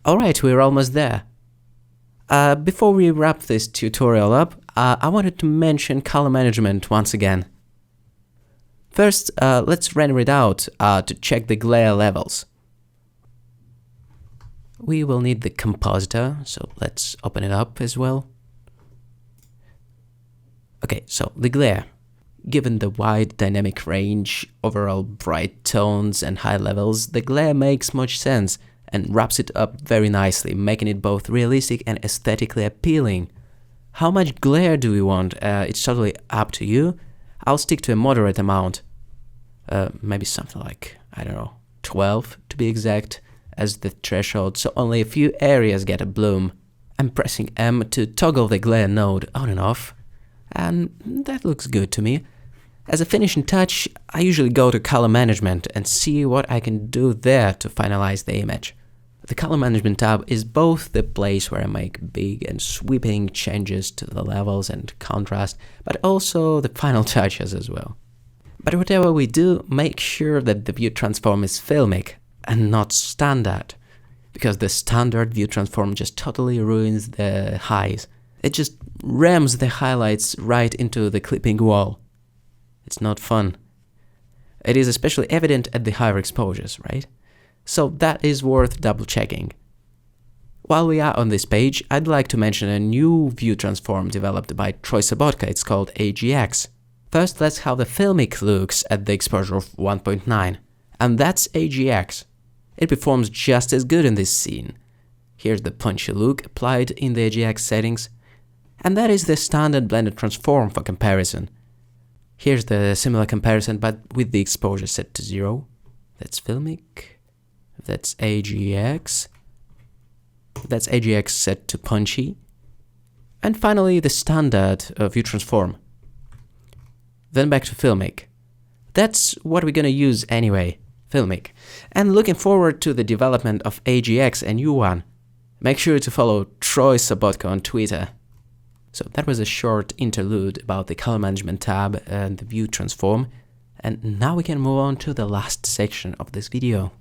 Alright, we're almost there. Before we wrap this tutorial up, I wanted to mention color management once again. First, let's render it out to check the glare levels. We will need the compositor, so let's open it up as well. Okay, so the glare. Given the wide dynamic range, overall bright tones and high levels, the glare makes much sense and wraps it up very nicely, making it both realistic and aesthetically appealing. How much glare do we want? It's totally up to you. I'll stick to a moderate amount. Maybe something like, I don't know, 12 to be exact, as the threshold, so only a few areas get a bloom. I'm pressing M to toggle the glare node on and off, and that looks good to me. As a finishing touch, I usually go to color management and see what I can do there to finalize the image. The color management tab is both the place where I make big and sweeping changes to the levels and contrast, but also the final touches as well. But whatever we do, make sure that the view transform is filmic and not standard, because the standard view transform just totally ruins the highs. It just rams the highlights right into the clipping wall. It's not fun. It is especially evident at the higher exposures, right? So that is worth double checking. While we are on this page, I'd like to mention a new view transform developed by Troy Sobotka. It's called AGX. First, let's how the filmic looks at the exposure of 1.9, and that's AGX. It performs just as good in this scene. Here's the punchy look applied in the AGX settings, and that is the standard blended transform for comparison. Here's the similar comparison, but with the exposure set to 0. That's filmic. That's AGX. That's AGX set to punchy. And finally, the standard view transform. Then back to filmic. That's what we're gonna use anyway, filmic. And looking forward to the development of AGX and U1. Make sure to follow Troy Sobotka on Twitter. So that was a short interlude about the color management tab and the view transform, and now we can move on to the last section of this video.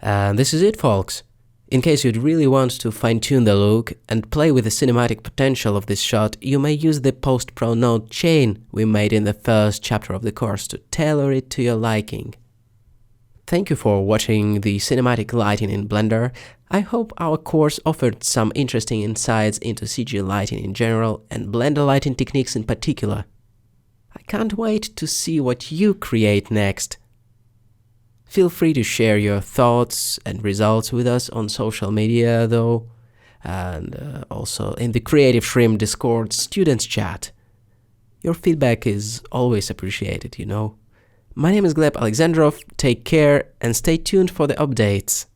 And this is it, folks. In case you'd really want to fine-tune the look and play with the cinematic potential of this shot, you may use the post-pro node chain we made in the first chapter of the course to tailor it to your liking. Thank you for watching the cinematic lighting in Blender. I hope our course offered some interesting insights into CG lighting in general and Blender lighting techniques in particular. I can't wait to see what you create next. Feel free to share your thoughts and results with us on social media though, and also in the Creative Shrimp Discord students chat. Your feedback is always appreciated, you know. My name is Gleb Alexandrov, take care and stay tuned for the updates.